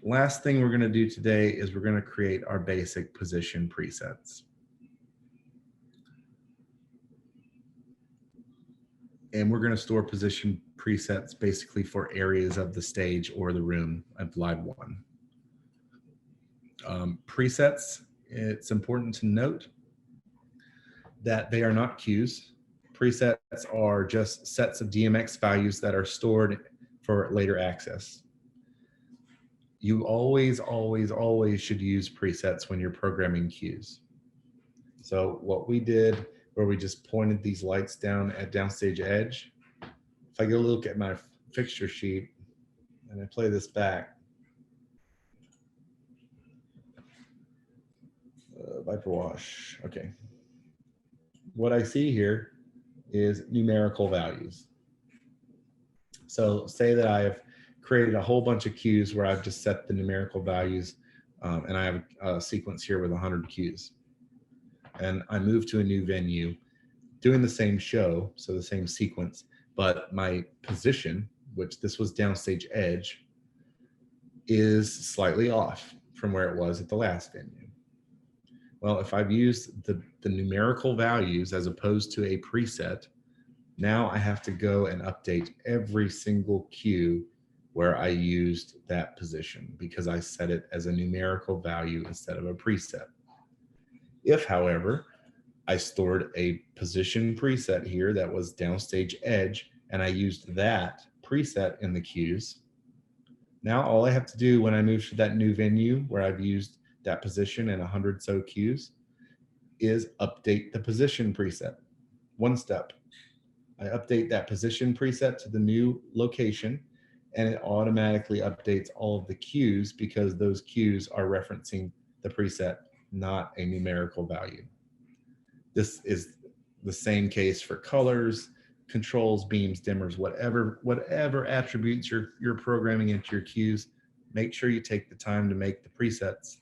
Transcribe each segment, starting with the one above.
Last thing we're going to do today is we're going to create our basic position presets. And we're going to store position presets basically for areas of the stage or the room of Live 1. Presets, it's important to note that they are not cues. Presets are just sets of DMX values that are stored for later access. You always should use presets when you're programming cues. So what we did, where we just pointed these lights down at downstage edge, if I go look at my fixture sheet and I play this back, Viper wash, okay. What I see here is numerical values. So say that I have created a whole bunch of cues where I've just set the numerical values, and I have a sequence here with 100 cues. And I move to a new venue, doing the same show, so the same sequence, but my position, which this was downstage edge, is slightly off from where it was at the last venue. Well, if I've used the numerical values as opposed to a preset, now I have to go and update every single cue where I used that position because I set it as a numerical value instead of a preset. If, however, I stored a position preset here that was downstage edge and I used that preset in the cues, now all I have to do when I move to that new venue where I've used that position and 100 so cues is update the position preset. One step. I update that position preset to the new location and it automatically updates all of the cues because those cues are referencing the preset, not a numerical value. This is the same case for colors, controls, beams, dimmers, whatever attributes you're programming into your cues. Make sure you take the time to make the presets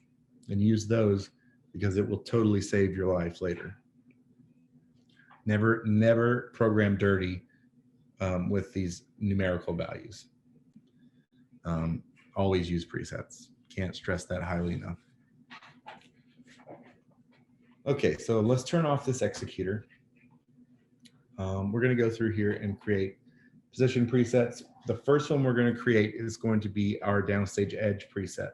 and use those because it will totally save your life later. Never program dirty with these numerical values. Always use presets. Can't stress that highly enough. Okay, so let's turn off this executor. We're going to go through here and create position presets. The first one we're going to create is going to be our downstage edge preset.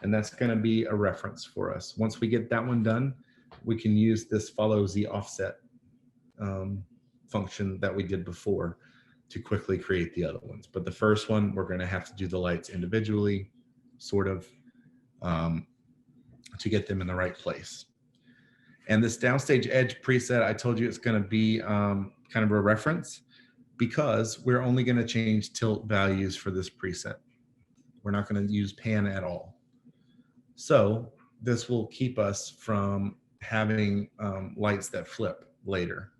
And that's going to be a reference for us. Once we get that one done, we can use this follow Z offset function that we did before to quickly create the other ones. But the first one, we're going to have to do the lights individually, sort of, to get them in the right place. And this downstage edge preset, I told you it's going to be kind of a reference because we're only going to change tilt values for this preset. We're not going to use pan at all. So this will keep us from having lights that flip later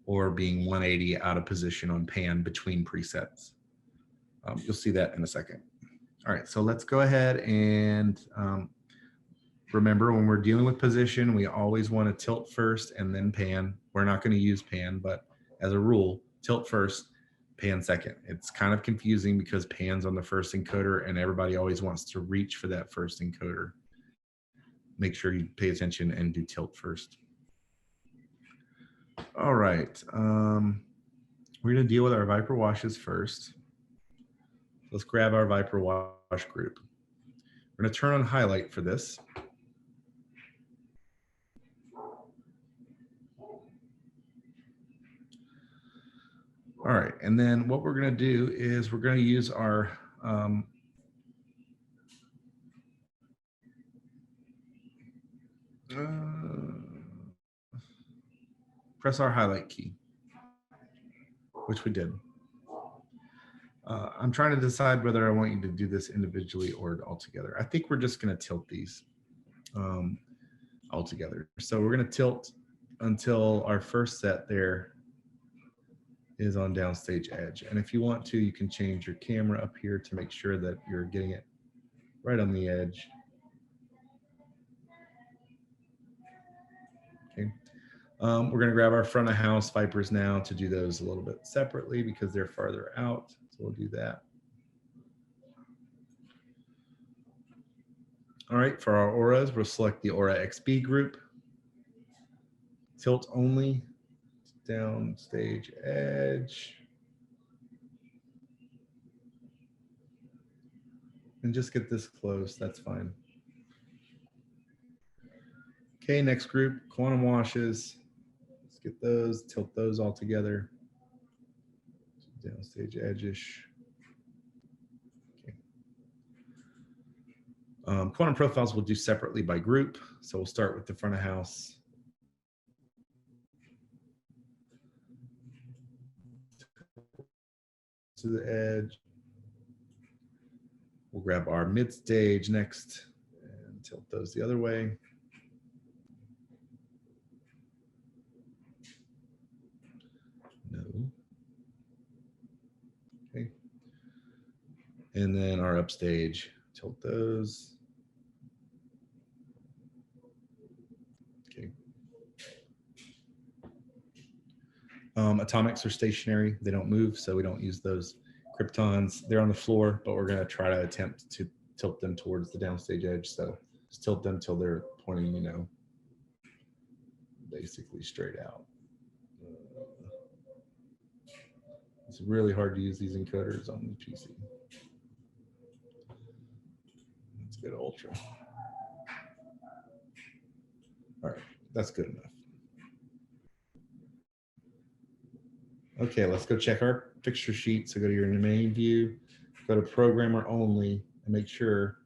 or being 180 out of position on pan between presets. You'll see that in a second. All right, so let's go ahead and remember when we're dealing with position, we always want to tilt first and then pan. We're not going to use pan, but as a rule, tilt first, pan second. It's kind of confusing because pan's on the first encoder and everybody always wants to reach for that first encoder. Make sure you pay attention and do tilt first. All right, we're going to deal with our Viper washes first. Let's grab our Viper wash group. We're going to turn on highlight for this. All right, and then what we're going to do is we're going to use our press our highlight key, which we did. I'm trying to decide whether I want you to do this individually or all together. I think we're just going to tilt these all together. So we're going to tilt until our first set there is on downstage edge. And if you want to, you can change your camera up here to make sure that you're getting it right on the edge. Okay. We're going to grab our front of house Vipers now to do those a little bit separately because they're farther out. So we'll do that. All right, for our auras, we'll select the Aura XB group. Tilt only, down stage edge. And just get this close, that's fine. Okay, next group, quantum washes. Let's get those, tilt those all together. Downstage edge-ish. Okay. Quantum profiles we'll do separately by group. So we'll start with the front of house. To the edge. We'll grab our mid stage next and tilt those the other way. No. Okay. And then our upstage, tilt those. Okay. Atomics are stationary. They don't move, so we don't use those. Kryptons, they're on the floor, but we're going to try to attempt to tilt them towards the downstage edge. So just tilt them till they're pointing, you know, basically straight out. It's really hard to use these encoders on the PC. Let's go to Ultra. All right, that's good enough. Okay, let's go check our fixture sheet. So go to your main view, go to programmer only, and make sure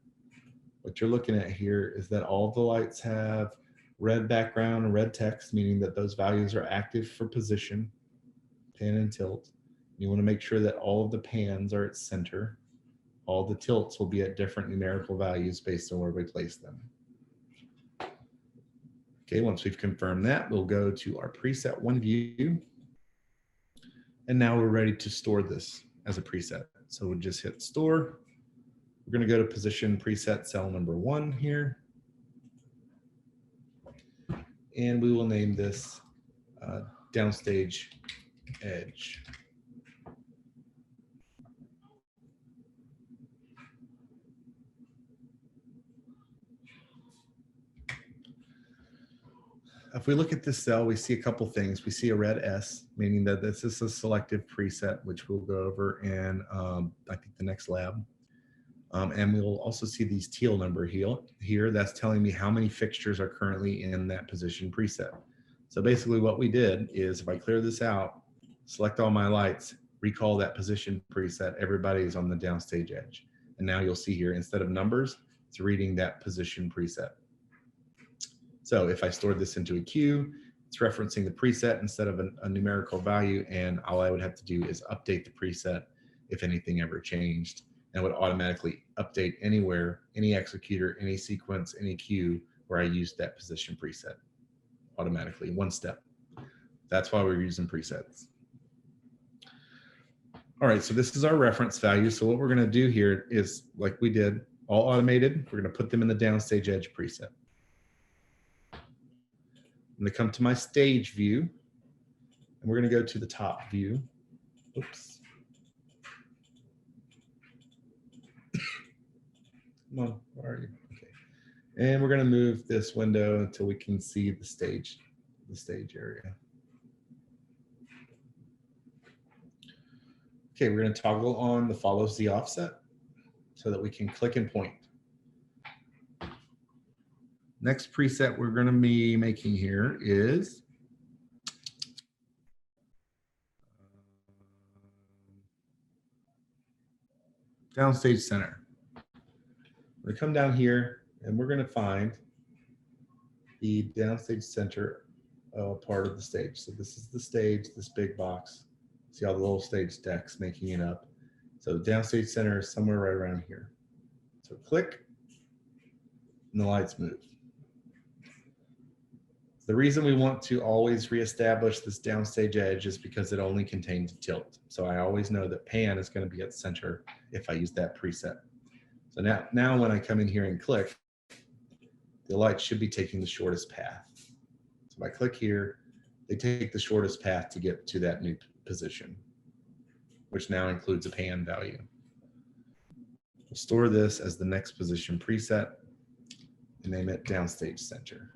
what you're looking at here is that all the lights have red background and red text, meaning that those values are active for position, pan and tilt. You want to make sure that all of the pans are at center. All the tilts will be at different numerical values based on where we place them. Okay, once we've confirmed that, we'll go to our preset one view. And now we're ready to store this as a preset. So we'll just hit store. We're going to go to position preset cell number 1 here. And we will name this downstage edge. If we look at this cell, we see a couple things. We see a red S, meaning that this is a selective preset, which we'll go over in, I think, the next lab. And we'll also see these teal number here. That's telling me how many fixtures are currently in that position preset. So basically what we did is if I clear this out, select all my lights, recall that position preset, everybody's on the downstage edge. And now you'll see here, instead of numbers, it's reading that position preset. So if I stored this into a queue, it's referencing the preset instead of a numerical value, and all I would have to do is update the preset if anything ever changed, and it would automatically update anywhere, any executor, any sequence, any queue where I used that position preset automatically, one step. That's why we're using presets. All right, so this is our reference value. So what we're gonna do here is, like we did, all automated, we're gonna put them in the downstage edge preset. I'm going to come to my stage view, and we're going to go to the top view. Oops. Come on, where are you? Okay. And we're going to move this window until we can see the stage area. Okay, we're going to toggle on the follow Z offset so that we can click and point. Next preset we're going to be making here is downstage center. We're going to come down here and we're going to find the downstage center part of the stage. So this is the stage, this big box. See all the little stage decks making it up. So downstage center is somewhere right around here. So click and the lights move. The reason we want to always reestablish this downstage edge is because it only contains tilt. So I always know that pan is going to be at center if I use that preset. So now when I come in here and click, the light should be taking the shortest path. So if I click here, they take the shortest path to get to that new position, which now includes a pan value. We'll store this as the next position preset. and name it downstage center.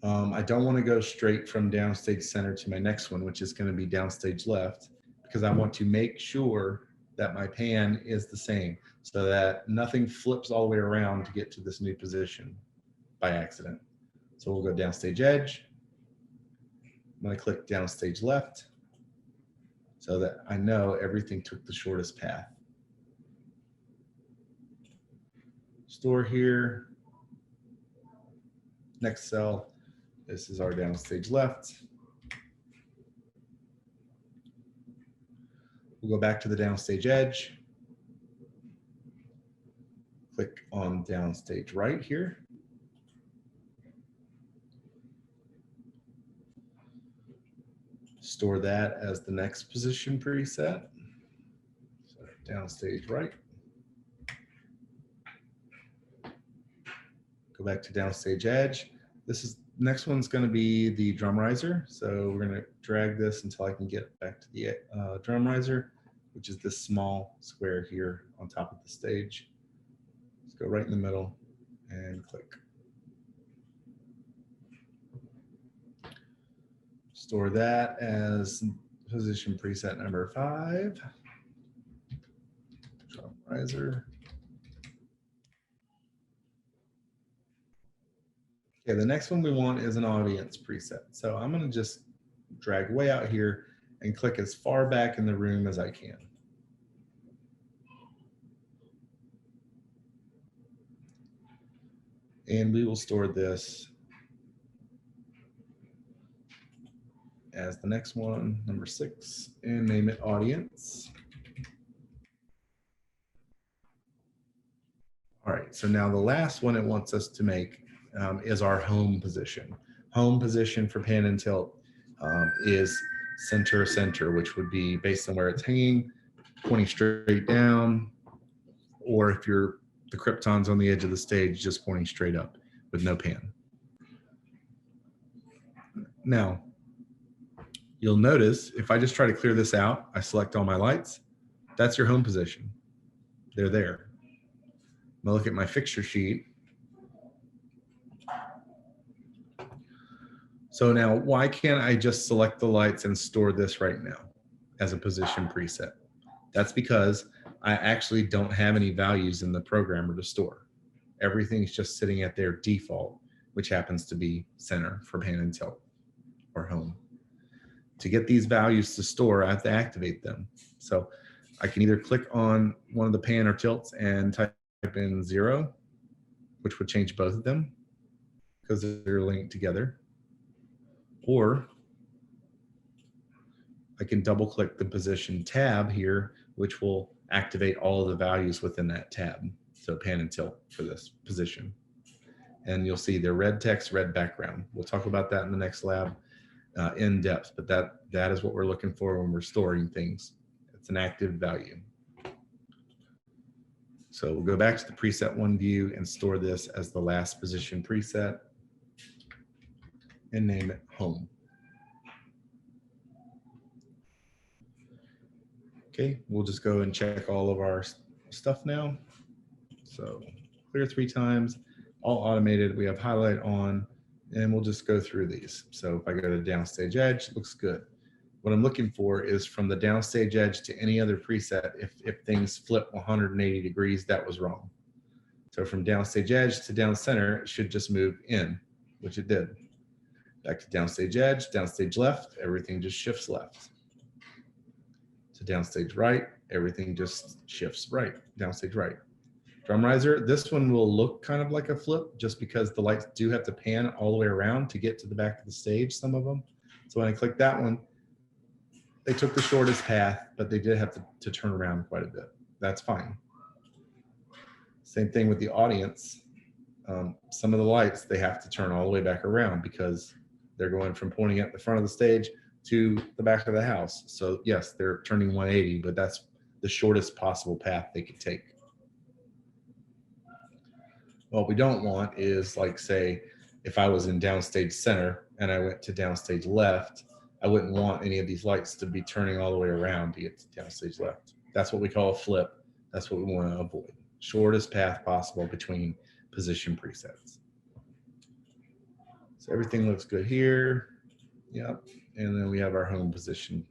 I don't want to go straight from downstage center to my next one, which is going to be downstage left, because I want to make sure that my pan is the same so that nothing flips all the way around to get to this new position by accident. So we'll go downstage edge. I'm going to click downstage left so that I know everything took the shortest path. Store here. Next cell. This is our downstage left. We'll go back to the downstage edge. Click on downstage right here. Store that as the next position preset. So downstage right. Go back to downstage edge. This is next one's going to be the drum riser. So we're going to drag this until I can get back to the drum riser, which is this small square here on top of the stage. Let's go right in the middle and click. Store that as position preset number 5. Drum riser. Okay, the next one we want is an audience preset. So I'm going to just drag way out here and click as far back in the room as I can. And we will store this as the next one, number 6, and name it audience. All right, so now the last one it wants us to make is our home position. Home position for pan and tilt is center, center, which would be based on where it's hanging, pointing straight down, or if the krypton's on the edge of the stage, just pointing straight up with no pan. Now, you'll notice if I just try to clear this out, I select all my lights, that's your home position. They're there. I'm gonna look at my fixture sheet. So now, why can't I just select the lights and store this right now as a position preset? That's because I actually don't have any values in the programmer to store. Everything's just sitting at their default, which happens to be center for pan and tilt or home. To get these values to store, I have to activate them. So I can either click on one of the pan or tilts and type in 0, which would change both of them because they're linked together. Or I can double click the position tab here, which will activate all of the values within that tab. So pan and tilt for this position. And you'll see the red text, red background. We'll talk about that in the next lab in depth, but that is what we're looking for when we're storing things. It's an active value. So we'll go back to the preset 1 view and store this as the last position preset and name it home. Okay, we'll just go and check all of our stuff now. So clear 3 times, all automated. We have highlight on, and we'll just go through these. So if I go to downstage edge, looks good. What I'm looking for is from the downstage edge to any other preset, if things flip 180 degrees, that was wrong. So from downstage edge to down center, it should just move in, which it did. Back to downstage edge, downstage left, everything just shifts left. To downstage right, everything just shifts right, downstage right. Drum riser, this one will look kind of like a flip just because the lights do have to pan all the way around to get to the back of the stage, some of them. So when I click that one, they took the shortest path, but they did have to turn around quite a bit. That's fine. Same thing with the audience. Some of the lights, they have to turn all the way back around because they're going from pointing at the front of the stage to the back of the house. So yes, they're turning 180, but that's the shortest possible path they could take. What we don't want is, like, say, if I was in downstage center and I went to downstage left, I wouldn't want any of these lights to be turning all the way around to get to downstage left. That's what we call a flip. That's what we want to avoid. Shortest path possible between position presets. So everything looks good here. Yep. And then we have our home position